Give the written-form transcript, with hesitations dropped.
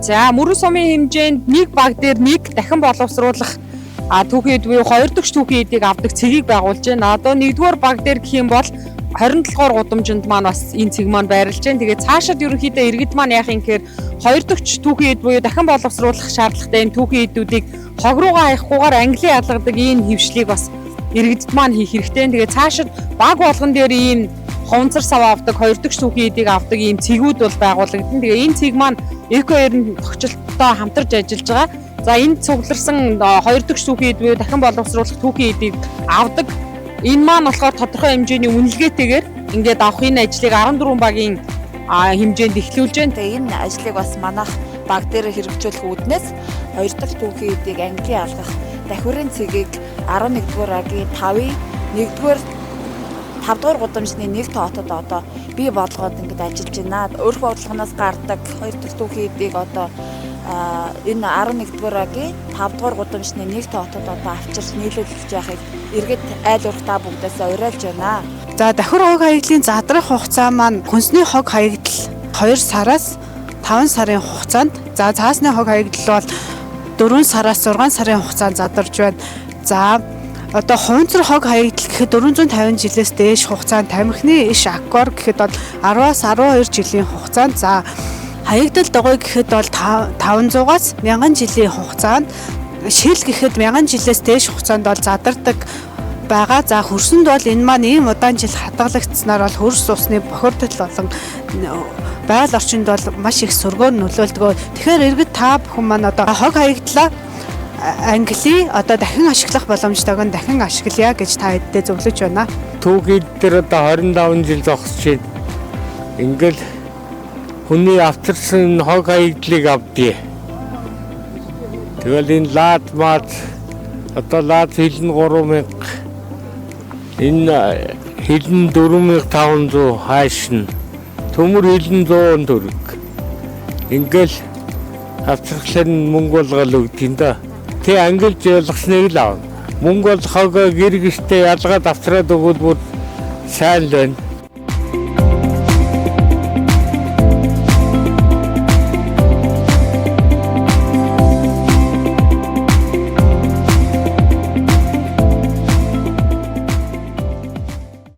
За мөрөн сумын хэмжээнд нэг баг дээр нэг дахин боловсруулах түүхий эд буюу 2 дахь түүхий эдийг авдаг цэгийг байгуулж байна. Одоо 1-р баг дээр гэх юм бол 27-р гудамжинд маань бас энэ цэг маань байрлаж байна. Тэгээд цаашид ерөнхийдөө иргэд маань яах юм гэхээр 2 дахь түүхий эд буюу дахин боловсруулах шаардлагатай энэ түүхий эдүүдийг хог руугаа хаягахгүйгээр английн ялгадаг ийм хөвшлийг бас иргэдэд маань хийх хэрэгтэй. Тэгээд цаашид баг болгон дээр ийм хонцор сав авдаг 2 дахь түүхий эдийг авдаг ийм цэгүүд бол байгуулагдана. Тэгээ энэ цэг маань эко-эрн тогтцолтой хамтарч ажиллаж байгаа. За энэ цугларсан 2 дахь түүхий эд буюу дахин боловсруулах түүхий эдийг авдаг. Энэ маань болохоор тодорхой хэмжээний үнэлгээтэйгээр ингээд авах энэ ажлыг 14 багийн хэмжээнд эхлүүлж байна. Тэгээ энэ ажлыг бас манайх баг дээр хэрэгжүүлэх үүднээс 2 дахь түүхий эдийг англи алгах давхирын цэгийг 11-р агийн 5-ын 5-р гудамжны нэг тоотод одоо бий болгоод ингээд ажиллаж байна. Өөрх бодлогоноос гардаг 2 дахь түүхий эдийг одоо энэ 11-р агийн 5-р гудамжны нэг тоотод одоо авчирч нийлүүлж яахыг иргэд айл урагтаа бүгдээс уриалж байна. За давхар хог хаягдлын задрах хугацаа маань хүнсний хог хаягдал 2 сараас 5 сарын хугацаанд, за цаасны хог хаягдал бол 4 сараас 6 сарын хугацаанд задарж байна. За одоо хунцар хог хаягдал гэхэд 450 жилээс дээш хугацаанд, тамхины иш аккор гэхэд бол 10-аас 12 жилийн хугацаанд, за хаягдал догой гэхэд бол 500-аас 1000 жилийн хугацаанд, шил гэхэд 1000 жилээс дээш хугацаанд бол задардаг байгаа. За хөрсөнд бол энэ маань ийм удаан жил хадгалагдсанаар бол хөрс усны бохирдол болон байгаль орчинд бол маш их сөргөөр нөлөөлдөг. Тэгэхээр иргэд та бүхэн маань одоо хог хаягдлаа англи одоо дахин ашиглах боломжтойг нь дахин ашиглая гэж та хэддээ зөвлөж байна. Түүхий дээр одоо 25 жил зогсож байна. Ингээл хүний авчирсан хог хаягдлыг авдээ. Тэгэл энэ лаад маад одоо лаад хилэн 3000, энэ хилэн 4500 хаашин, төмөр хилэн 100 төгрөг. Ингээл авчирхлаар мөнгө болгол өгдгийн да. Тэ ангилж ялгасныг л аав. Мөнгө бол хог гэр гэртээ ялгаад авчраад өгвөл бүр сайн л байна.